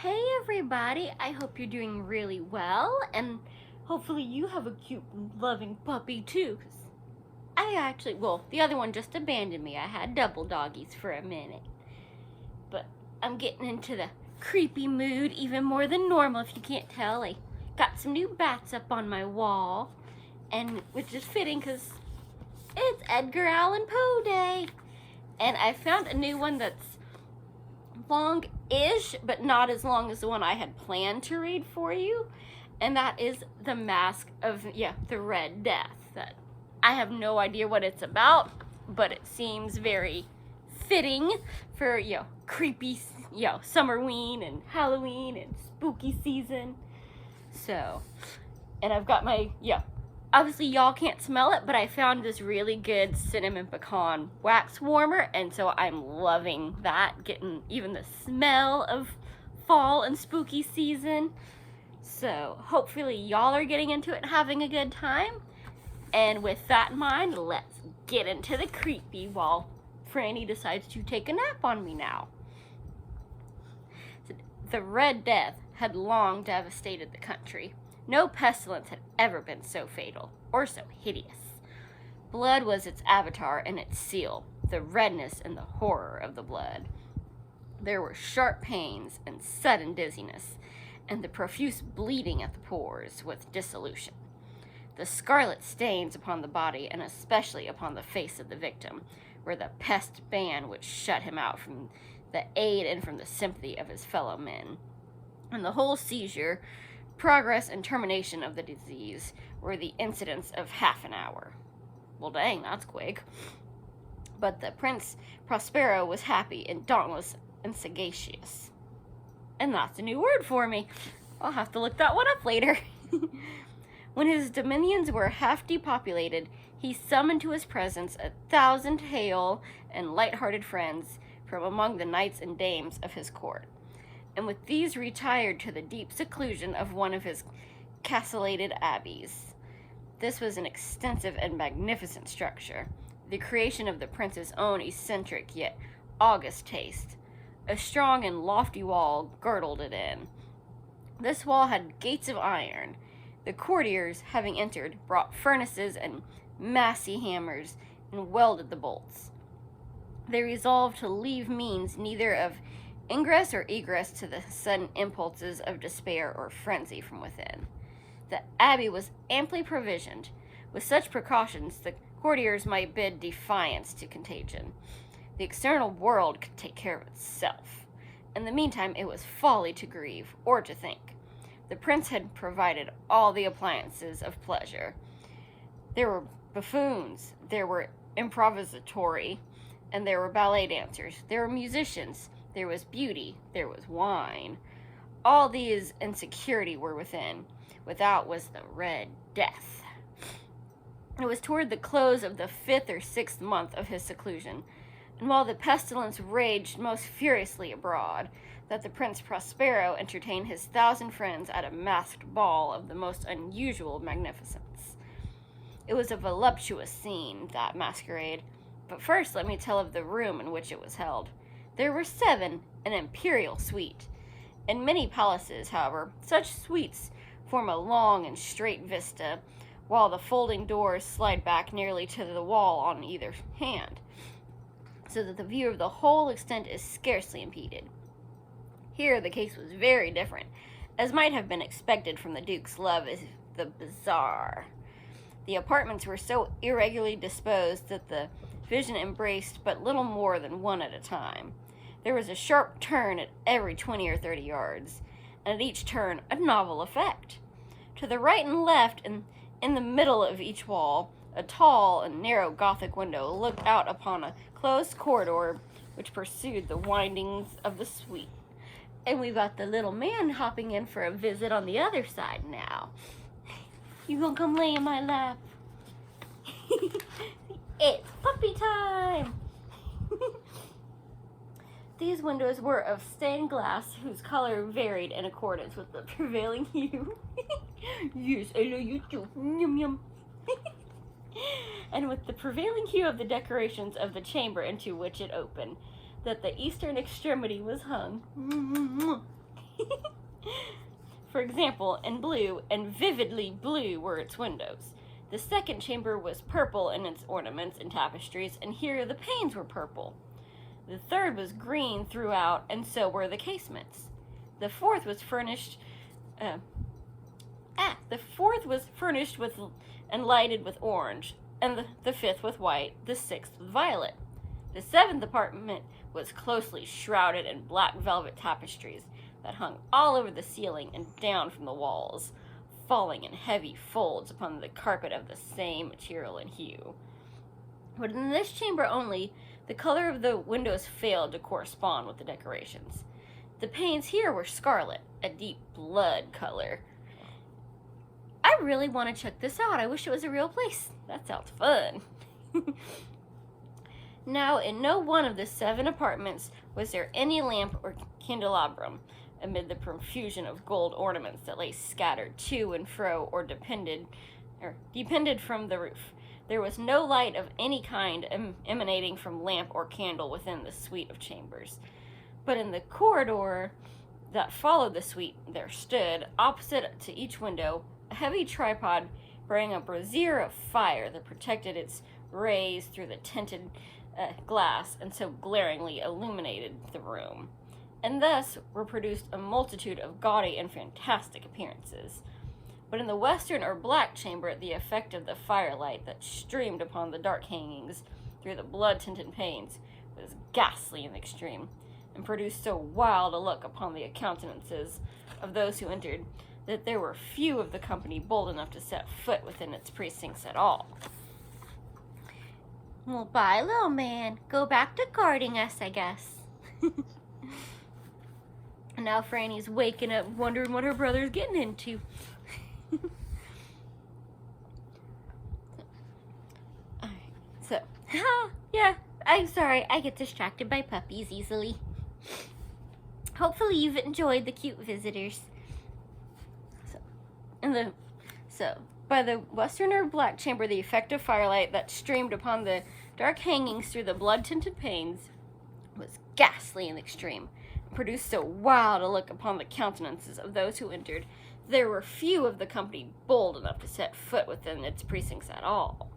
Hey everybody, I hope you're doing really well, and hopefully you have a cute, loving puppy too, 'cause the other one just abandoned me. I had double doggies for a minute. But I'm getting into the creepy mood even more than normal, if you can't tell. I got some new bats up on my wall, and which is fitting because it's Edgar Allen Poe Day. And I found a new one that's long-ish, but not as long as the one I had planned to read for you, and that is The Mask of the Red Death. That I have no idea what it's about, but it seems very fitting for creepy Summerween and Halloween and spooky season. So, and I've got my obviously y'all can't smell it, but I found this really good cinnamon pecan wax warmer, and so I'm loving that, getting even the smell of fall and spooky season. So hopefully y'all are getting into it and having a good time. And with that in mind, let's get into the creepy while Franny decides to take a nap on me now. The Red Death had long devastated the country. No pestilence had ever been so fatal, or so hideous. Blood was its avatar and its seal, the redness and the horror of the blood. There were sharp pains and sudden dizziness, and the profuse bleeding at the pores with dissolution. The scarlet stains upon the body, and especially upon the face of the victim, were the pest ban which shut him out from the aid and from the sympathy of his fellow men. And the whole seizure, progress and termination of the disease were the incidents of half an hour. Well, dang, that's quick. But the Prince Prospero was happy and dauntless and sagacious. And that's a new word for me. I'll have to look that one up later. When his dominions were half depopulated, he summoned to his presence 1,000 hale and light-hearted friends from among the knights and dames of his court, and with these retired to the deep seclusion of one of his castellated abbeys. This was an extensive and magnificent structure, the creation of the prince's own eccentric yet august taste. A strong and lofty wall girdled it in. This wall had gates of iron. The courtiers, having entered, brought furnaces and massy hammers and welded the bolts. They resolved to leave means neither of ingress or egress to the sudden impulses of despair or frenzy from within. The abbey was amply provisioned. With such precautions, the courtiers might bid defiance to contagion. The external world could take care of itself. In the meantime, it was folly to grieve or to think. The prince had provided all the appliances of pleasure. There were buffoons, there were improvisatori, and there were ballet dancers, there were musicians, there was beauty, there was wine. All these and security were within. Without was the Red Death. It was toward the close of the 5th or 6th month of his seclusion, and while the pestilence raged most furiously abroad, that the Prince Prospero entertained his 1,000 friends at a masked ball of the most unusual magnificence. It was a voluptuous scene, that masquerade, but first let me tell of the room in which it was held. There were 7, an imperial suite. In many palaces, however, such suites form a long and straight vista, while the folding doors slide back nearly to the wall on either hand, so that the view of the whole extent is scarcely impeded. Here the case was very different, as might have been expected from the Duke's love of the bizarre. The apartments were so irregularly disposed that the vision embraced but little more than one at a time. There was a sharp turn at every 20 or 30 yards, and at each turn a novel effect. To the right and left, and in the middle of each wall, a tall and narrow Gothic window looked out upon a closed corridor which pursued the windings of the suite. And we've got the little man hopping in for a visit on the other side now. You gonna come lay in my lap? It's puppy time! These windows were of stained glass, whose color varied in accordance with the prevailing hue. Yes, I love you too. Yum yum. And with the prevailing hue of the decorations of the chamber into which it opened, that the eastern extremity was hung. For example, in blue, and vividly blue, were its windows. The second chamber was purple in its ornaments and tapestries, and here the panes were purple. The third was green throughout, and so were the casements. The fourth was furnished with and lighted with orange, and the fifth with white, the sixth with violet. The seventh apartment was closely shrouded in black velvet tapestries that hung all over the ceiling and down from the walls, falling in heavy folds upon the carpet of the same material and hue. But in this chamber only, the color of the windows failed to correspond with the decorations. The panes here were scarlet, a deep blood color. I really want to check this out. I wish it was a real place. That sounds fun. Now, in no one of the 7 apartments was there any lamp or candelabrum amid the profusion of gold ornaments that lay scattered to and fro or depended from the roof. There was no light of any kind emanating from lamp or candle within the suite of chambers. But in the corridor that followed the suite there stood, opposite to each window, a heavy tripod bearing a brazier of fire that protected its rays through the tinted glass and so glaringly illuminated the room. And thus were produced a multitude of gaudy and fantastic appearances. But in the western or black chamber, the effect of the firelight that streamed upon the dark hangings through the blood-tinted panes was ghastly in the extreme, and produced so wild a look upon the countenances of those who entered that there were few of the company bold enough to set foot within its precincts at all. Well, bye, little man. Go back to guarding us, I guess. And now Franny's waking up, wondering what her brother's getting into. Alright, so, yeah, I'm sorry, I get distracted by puppies easily. Hopefully you've enjoyed the cute visitors. So, by the western or black chamber, the effect of firelight that streamed upon the dark hangings through the blood-tinted panes was ghastly in the extreme, and produced so wild a look upon the countenances of those who entered, there were few of the company bold enough to set foot within its precincts at all.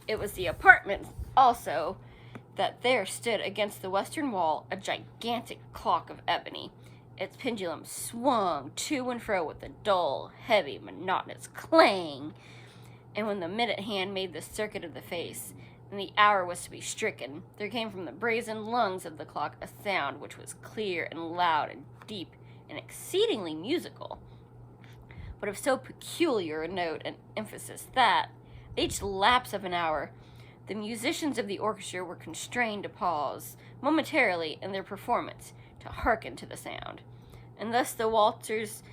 It was the apartment, also, that there stood against the western wall a gigantic clock of ebony. Its pendulum swung to and fro with a dull, heavy, monotonous clang, and when the minute hand made the circuit of the face, and the hour was to be stricken, there came from the brazen lungs of the clock a sound which was clear and loud and deep and exceedingly musical, but of so peculiar a note and emphasis that, at each lapse of an hour, the musicians of the orchestra were constrained to pause momentarily in their performance to hearken to the sound, and thus the waltzers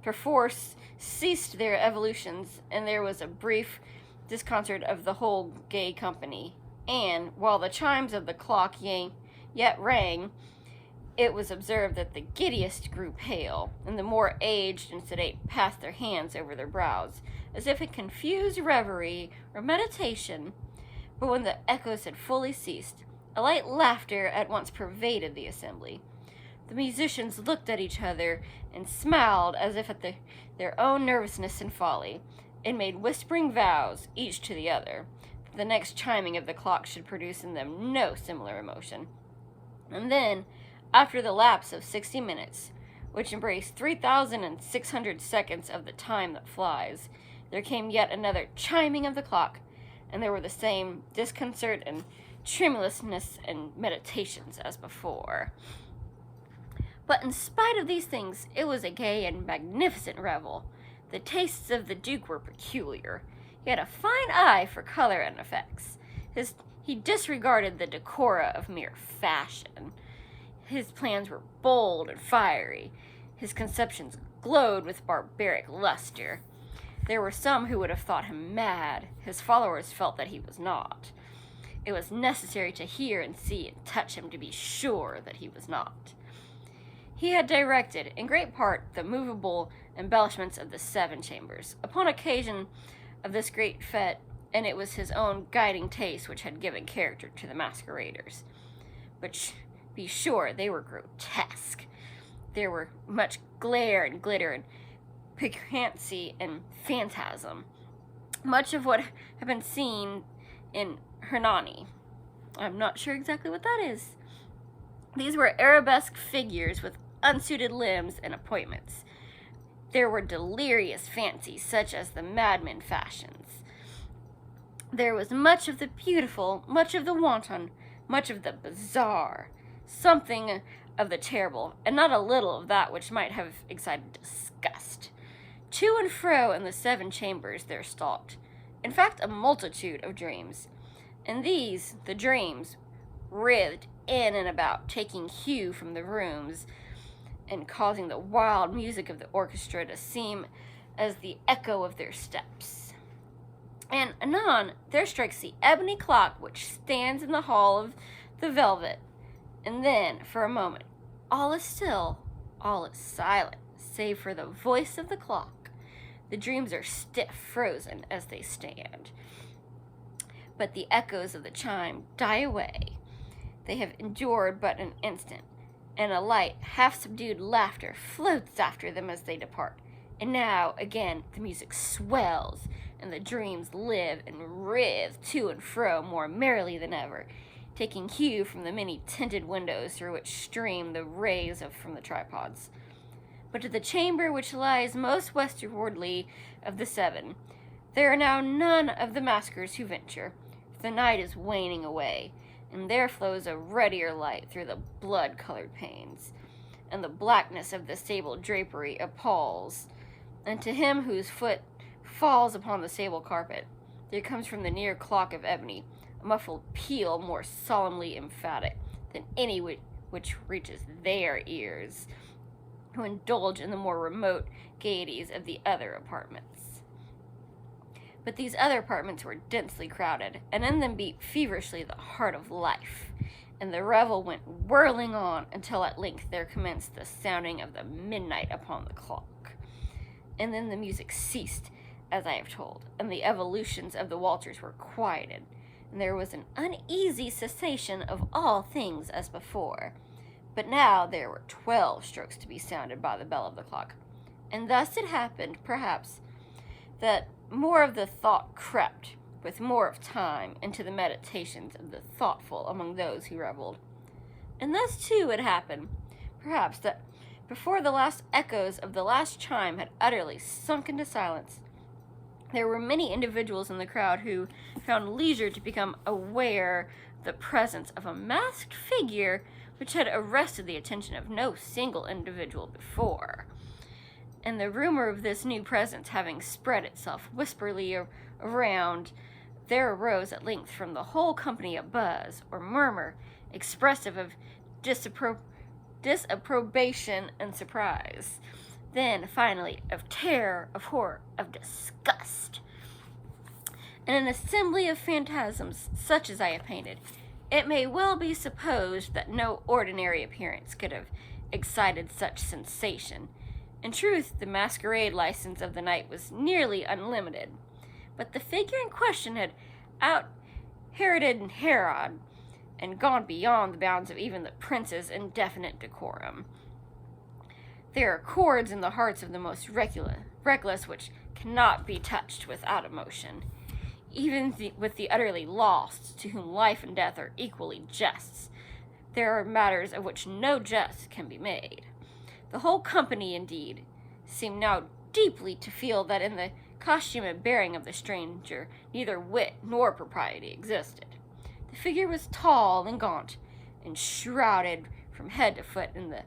perforce ceased their evolutions, and there was a brief disconcert of the whole gay company, and, while the chimes of the clock yet rang, it was observed that the giddiest grew pale, and the more aged and sedate passed their hands over their brows, as if in confused reverie or meditation. But when the echoes had fully ceased, a light laughter at once pervaded the assembly. The musicians looked at each other and smiled as if at their own nervousness and folly, and made whispering vows, each to the other, that the next chiming of the clock should produce in them no similar emotion. And then, after the lapse of 60 minutes, which embraced 3,600 seconds of the time that flies, there came yet another chiming of the clock, and there were the same disconcert and tremulousness and meditations as before. But in spite of these things, it was a gay and magnificent revel. The tastes of the Duke were peculiar. He had a fine eye for color and effects. He disregarded the decora of mere fashion. His plans were bold and fiery. His conceptions glowed with barbaric luster. There were some who would have thought him mad. His followers felt that he was not. It was necessary to hear and see and touch him to be sure that he was not. He had directed, in great part, the movable embellishments of the 7 chambers, upon occasion of this great fete, and it was his own guiding taste which had given character to the masqueraders. But be sure they were grotesque. there were much glare and glitter and piquancy and phantasm, much of what had been seen in Hernani. I'm not sure exactly what that is. These were arabesque figures with unsuited limbs and appointments. There were delirious fancies, such as the madman fashions. There was much of the beautiful, much of the wanton, much of the bizarre, something of the terrible, and not a little of that which might have excited disgust. To and fro in the 7 chambers there stalked, in fact, a multitude of dreams. And these, the dreams, writhed in and about, taking hue from the rooms, and causing the wild music of the orchestra to seem as the echo of their steps. And anon there strikes the ebony clock which stands in the hall of the velvet, and then, for a moment, all is still, all is silent, save for the voice of the clock. The dreams are stiff, frozen as they stand. But the echoes of the chime die away. They have endured but an instant, and a light, half-subdued laughter floats after them as they depart. And now, again, the music swells, and the dreams live and writhe to and fro more merrily than ever, taking hue from the many tinted windows through which stream the rays from the tripods. But to the chamber which lies most westwardly of the 7, there are now none of the maskers who venture, for the night is waning away, and there flows a ruddier light through the blood-colored panes, and the blackness of the sable drapery appalls. And to him whose foot falls upon the sable carpet, there comes from the near clock of ebony a muffled peal more solemnly emphatic than any which reaches their ears, who indulge in the more remote gaieties of the other apartments. But these other apartments were densely crowded, and in them beat feverishly the heart of life, and the revel went whirling on until at length there commenced the sounding of the midnight upon the clock. And then the music ceased, as I have told, and the evolutions of the waltzers were quieted, and there was an uneasy cessation of all things as before. But now there were 12 strokes to be sounded by the bell of the clock, and thus it happened, perhaps, that more of the thought crept, with more of time, into the meditations of the thoughtful among those who revelled. And thus, too, it happened, perhaps, that before the last echoes of the last chime had utterly sunk into silence, there were many individuals in the crowd who found leisure to become aware of the presence of a masked figure which had arrested the attention of no single individual before. And the rumor of this new presence having spread itself whisperly around, there arose at length from the whole company a buzz or murmur expressive of disapprobation and surprise, then finally of terror, of horror, of disgust. In an assembly of phantasms such as I have painted, it may well be supposed that no ordinary appearance could have excited such sensation. In truth, the masquerade license of the night was nearly unlimited, but the figure in question had out-Heroded Herod, and gone beyond the bounds of even the prince's indefinite decorum. There are chords in the hearts of the most reckless which cannot be touched without emotion, even with the utterly lost, to whom life and death are equally jests. There are matters of which no jest can be made. The whole company, indeed, seemed now deeply to feel that in the costume and bearing of the stranger neither wit nor propriety existed. The figure was tall and gaunt, and shrouded from head to foot in the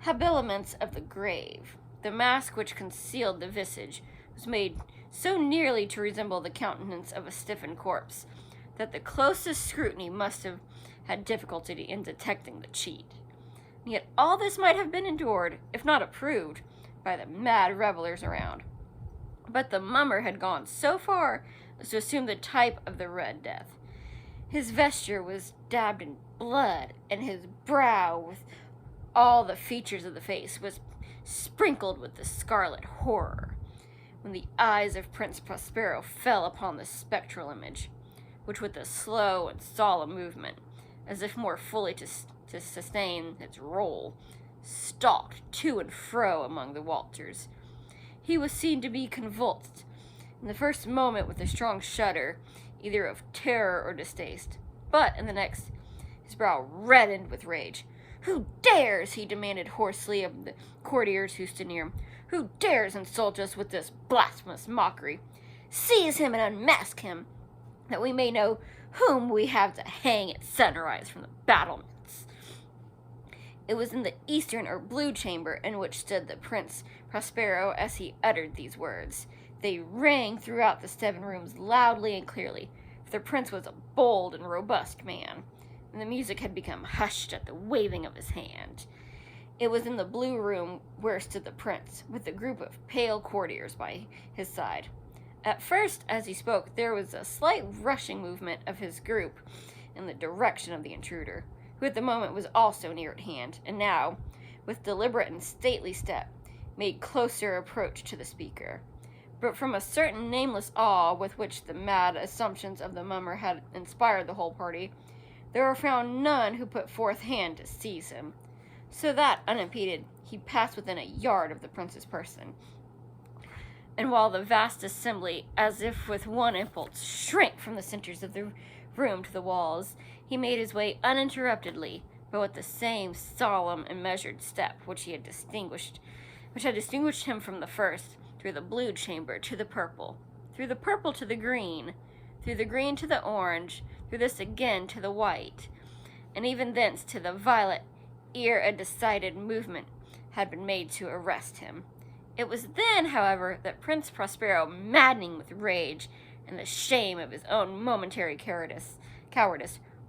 habiliments of the grave. The mask which concealed the visage was made so nearly to resemble the countenance of a stiffened corpse that the closest scrutiny must have had difficulty in detecting the cheat. And yet all this might have been endured, if not approved, by the mad revelers around. But the mummer had gone so far as to assume the type of the Red Death. His vesture was dabbed in blood, and his brow, with all the features of the face, was sprinkled with the scarlet horror. When the eyes of Prince Prospero fell upon the spectral image, which with a slow and solemn movement, as if more fully to sustain its role, stalked to and fro among the walters. He was seen to be convulsed, in the first moment with a strong shudder, either of terror or distaste, but in the next, his brow reddened with rage. "Who dares," he demanded hoarsely of the courtiers who stood near him, "who dares insult us with this blasphemous mockery? Seize him and unmask him, that we may know whom we have to hang at sunrise from the battlements." It was in the eastern or blue chamber in which stood the Prince Prospero as he uttered these words. They rang throughout the 7 rooms loudly and clearly, for the prince was a bold and robust man, and the music had become hushed at the waving of his hand. It was in the blue room where stood the prince, with a group of pale courtiers by his side. At first, as he spoke, there was a slight rushing movement of his group in the direction of the intruder, who at the moment was also near at hand, and now, with deliberate and stately step, made closer approach to the speaker. But from a certain nameless awe with which the mad assumptions of the mummer had inspired the whole party, there were found none who put forth hand to seize him, so that, unimpeded, he passed within a yard of the prince's person. And while the vast assembly, as if with one impulse, shrank from the centers of the room to the walls, he made his way uninterruptedly, but with the same solemn and measured step which had distinguished him from the first, through the blue chamber to the purple, through the purple to the green, through the green to the orange, through this again to the white, and even thence to the violet, ere a decided movement had been made to arrest him. It was then, however, that Prince Prospero, maddening with rage and the shame of his own momentary cowardice,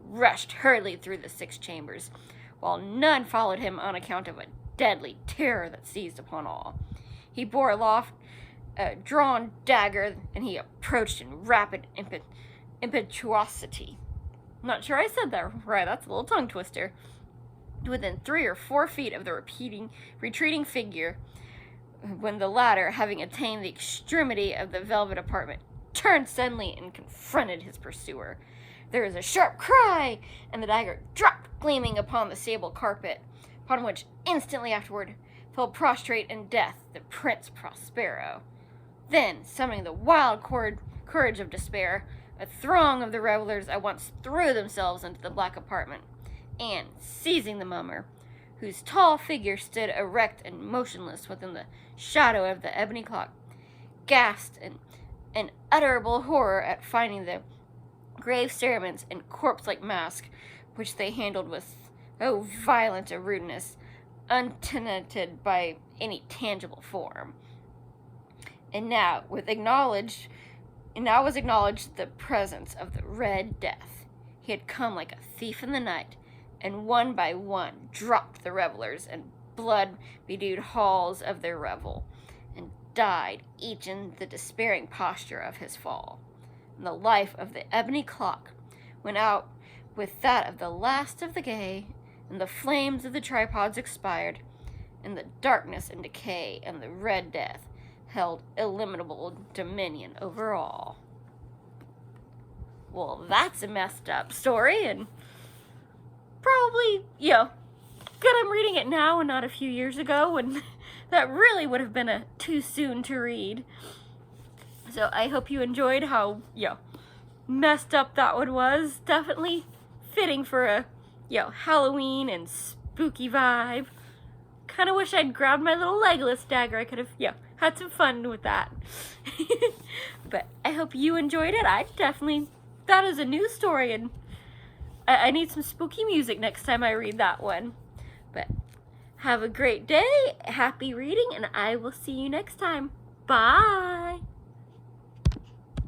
rushed hurriedly through the 6 chambers, while none followed him on account of a deadly terror that seized upon all. He bore aloft a drawn dagger, and he approached in rapid impetuosity. I'm not sure I said that right, that's a little tongue twister. Within 3 or 4 feet of the retreating figure, when the latter, having attained the extremity of the velvet apartment, turned suddenly and confronted his pursuer. There was a sharp cry, and the dagger dropped gleaming upon the sable carpet, upon which instantly afterward fell prostrate in death the Prince Prospero. Then, summoning the wild courage of despair, a throng of the revelers at once threw themselves into the black apartment, and, seizing the mummer, whose tall figure stood erect and motionless within the shadow of the ebony clock, gasped in unutterable horror at finding the grave cerements and corpse-like mask which they handled with so violent a rudeness, untenanted by any tangible form. And now was acknowledged the presence of the Red Death. He had come like a thief in the night, and one by one dropped the revelers and blood-bedewed halls of their revel, and died each in the despairing posture of his fall. And the life of the ebony clock went out with that of the last of the gay, and the flames of the tripods expired, and the darkness and decay and the Red Death held illimitable dominion over all. Well, that's a messed up story, and probably, good I'm reading it now and not a few years ago, and that really would have been too soon to read. So I hope you enjoyed how, messed up that one was. Definitely fitting for a, Halloween and spooky vibe. Kind of wish I'd grabbed my little Legolas dagger. I could have, had some fun with that. But I hope you enjoyed it. I definitely, that is a new story, and I need some spooky music next time I read that one. But have a great day, happy reading, and I will see you next time. Bye!